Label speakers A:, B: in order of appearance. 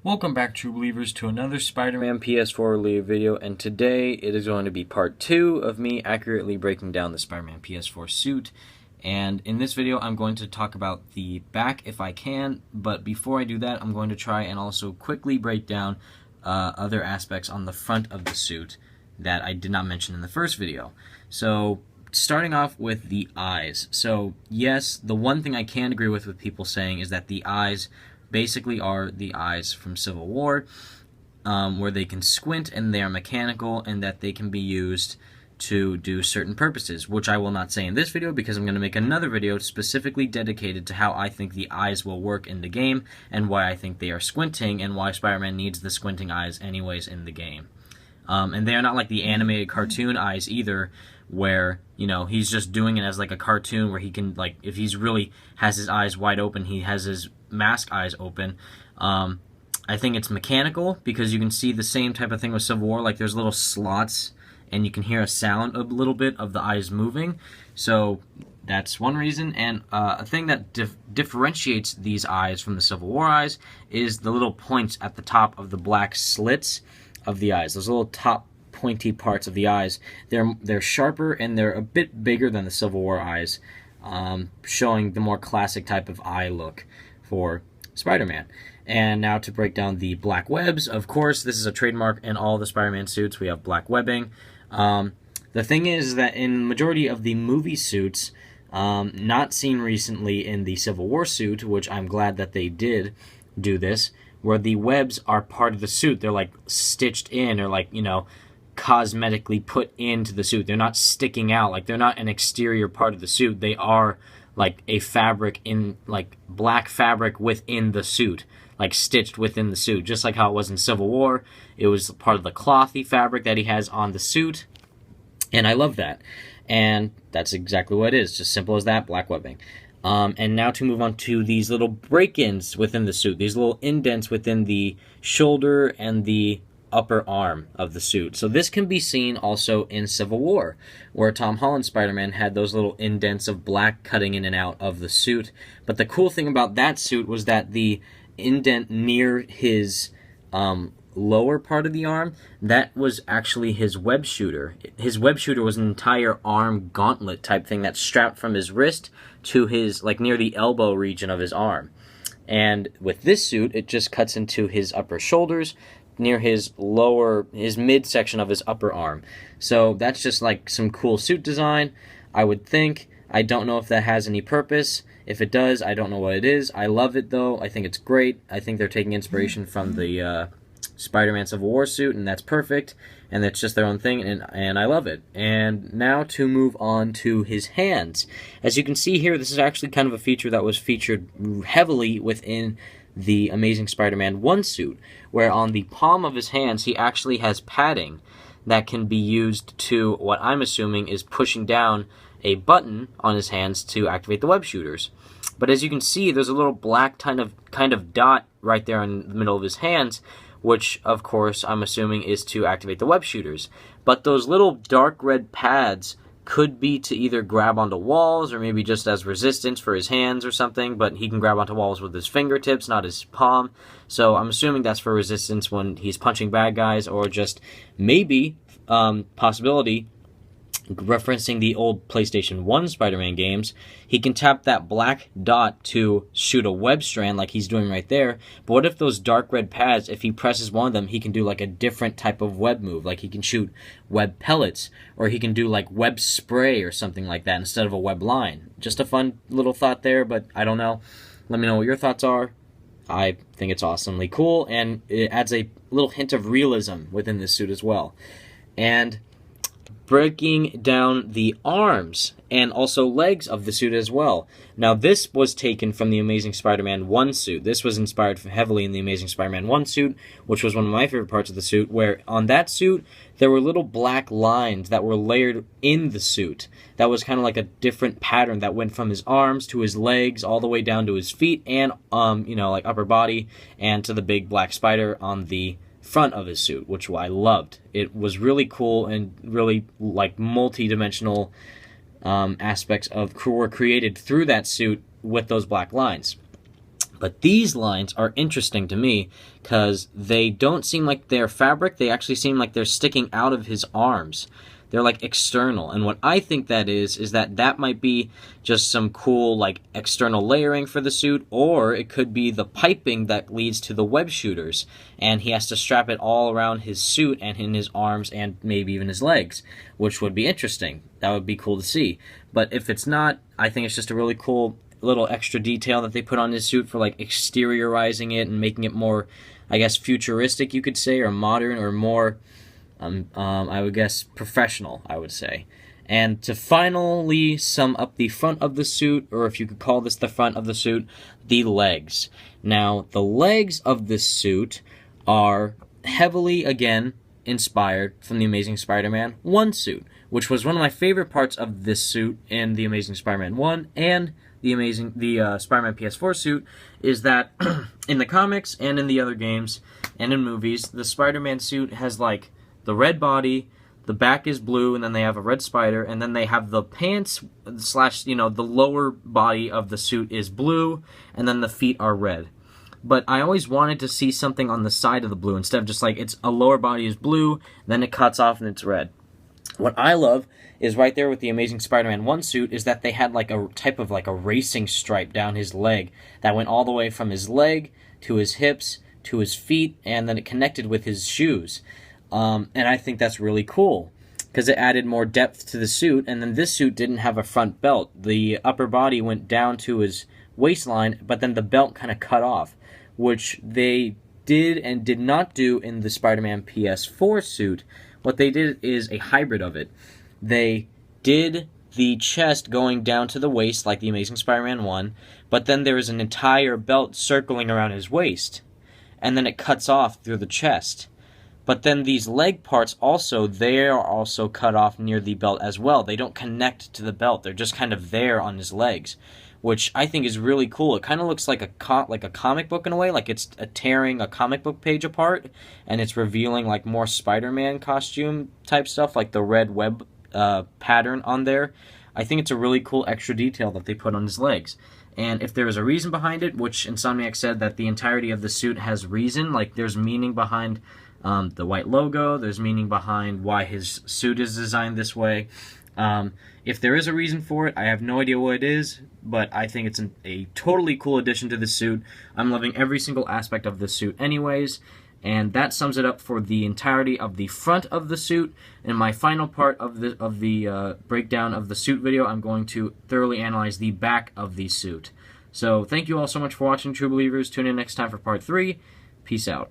A: Welcome back, true believers, to another Spider-Man PS4 review video, and today it is going to be part 2 of me accurately breaking down the Spider-Man PS4 suit. And in this video, I'm going to talk about the back if I can, but before I do that, I'm going to try and also quickly break down other aspects on the front of the suit that I did not mention in the first video. So, starting off with the eyes. So, yes, the one thing I can agree with people saying is that the eyes basically are the eyes from Civil War, where they can squint and they are mechanical and that they can be used to do certain purposes, which I will not say in this video because I'm going to make another video specifically dedicated to how I think the eyes will work in the game and why I think they are squinting and why Spider-Man needs the squinting eyes anyways in the game. And they are not like the animated cartoon eyes either, where, you know, he's just doing it as like a cartoon where he can, like, if he's really has his eyes wide open, he has his mask eyes open. I think it's mechanical because you can see the same type of thing with Civil War, like there's little slots and you can hear a sound a little bit of the eyes moving. So that's one reason. And a thing that differentiates these eyes from the Civil War eyes is the little points at the top of the black slits of the eyes. Those little top pointy parts of the eyes, they're sharper and they're a bit bigger than the Civil War eyes, showing the more classic type of eye look for Spider-Man. And now to break down the black webs. Of course, this is a trademark in all the Spider-Man suits. We have black webbing. The thing is that in majority of the movie suits, not seen recently in the Civil War suit, which I'm glad that they did do this, where the webs are part of the suit. They're like stitched in or like, you know, cosmetically put into the suit. They're not sticking out. Like, they're not an exterior part of the suit. They are like a fabric in, like, black fabric within the suit, like stitched within the suit, just like how it was in Civil War. It was part of the clothy fabric that he has on the suit, and I love that. And that's exactly what it is, just simple as that, black webbing. And now to move on to these little break-ins within the suit, these little indents within the shoulder and the upper arm of the suit. So this can be seen also in Civil War, where Tom Holland's Spider-Man had those little indents of black cutting in and out of the suit. But the cool thing about that suit was that the indent near his lower part of the arm, that was actually his web shooter. His web shooter was an entire arm gauntlet type thing that's strapped from his wrist to his, like, near the elbow region of his arm. And with this suit, it just cuts into his upper shoulders, near his midsection of his upper arm. So that's just like some cool suit design, I would think. I don't know if that has any purpose. If it does, I don't know what it is. I love it though. I think it's great. I think they're taking inspiration from the Spider-Man Civil War suit, and that's perfect. And that's just their own thing, and I love it. And now to move on to his hands. As you can see here, this is actually kind of a feature that was featured heavily within the Amazing Spider-Man 1 suit, where on the palm of his hands he actually has padding that can be used to, what I'm assuming is pushing down a button on his hands to activate the web shooters. But as you can see, there's a little black kind of dot right there in the middle of his hands, which of course I'm assuming is to activate the web shooters. But those little dark red pads could be to either grab onto walls or maybe just as resistance for his hands or something, but he can grab onto walls with his fingertips, not his palm. So I'm assuming that's for resistance when he's punching bad guys, or just maybe, possibility, referencing the old PlayStation 1 Spider-Man games, he can tap that black dot to shoot a web strand like he's doing right there. But what if those dark red pads, if he presses one of them, he can do like a different type of web move, like he can shoot web pellets, or he can do like web spray or something like that instead of a web line. Just a fun little thought there, but I don't know. Let me know what your thoughts are. I think it's awesomely cool, and it adds a little hint of realism within this suit as well. And breaking down the arms and also legs of the suit as well. Now, this was taken from the Amazing Spider-Man 1 suit. This was inspired heavily in the Amazing Spider-Man 1 suit, which was one of my favorite parts of the suit, where on that suit, there were little black lines that were layered in the suit. That was kind of like a different pattern that went from his arms to his legs, all the way down to his feet, and, like upper body, and to the big black spider on the front of his suit, which I loved. It was really cool and really like multi-dimensional aspects were created through that suit with those black lines. But these lines are interesting to me because they don't seem like they're fabric. They actually seem like they're sticking out of his arms. They're like external. And what I think that is that might be just some cool like external layering for the suit, or it could be the piping that leads to the web shooters. And he has to strap it all around his suit and in his arms and maybe even his legs, which would be interesting. That would be cool to see. But if it's not, I think it's just a really cool little extra detail that they put on his suit for like exteriorizing it and making it more, I guess, futuristic, you could say, or modern, or more I would guess professional, I would say. And to finally sum up the front of the suit, or if you could call this the front of the suit, the legs. Now, the legs of this suit are heavily, again, inspired from the Amazing Spider-Man 1 suit, which was one of my favorite parts of this suit in the Amazing Spider-Man 1 and the Spider-Man PS4 suit, is that in the comics and in the other games and in movies, the Spider-Man suit has like the red body, the back is blue, and then they have a red spider, and then they have the pants slash, the lower body of the suit is blue, and then the feet are red. But I always wanted to see something on the side of the blue, instead of just like, it's a lower body is blue, then it cuts off and it's red. What I love is right there with the Amazing Spider-Man 1 suit is that they had like a type of like a racing stripe down his leg that went all the way from his leg to his hips to his feet, and then it connected with his shoes. And I think that's really cool because it added more depth to the suit. And then this suit didn't have a front belt. The upper body went down to his waistline, but then the belt kind of cut off, which they did and did not do in the Spider-Man PS4 suit. What they did is a hybrid of it. They did the chest going down to the waist like the Amazing Spider-Man 1, but then there is an entire belt circling around his waist, and then it cuts off through the chest. But then these leg parts also, they are also cut off near the belt as well. They don't connect to the belt. They're just kind of there on his legs, which I think is really cool. It kind of looks like a comic book in a way, like it's tearing a comic book page apart, and it's revealing like more Spider-Man costume type stuff, like the red web pattern on there. I think it's a really cool extra detail that they put on his legs. And if there is a reason behind it, which Insomniac said that the entirety of the suit has reason, like there's meaning behind the white logo, there's meaning behind why his suit is designed this way. If there is a reason for it, I have no idea what it is, but I think it's a totally cool addition to the suit. I'm loving every single aspect of the suit anyways, and that sums it up for the entirety of the front of the suit. In my final part of the breakdown of the suit video, I'm going to thoroughly analyze the back of the suit. So thank you all so much for watching, True Believers. Tune in next time for part 3. Peace out.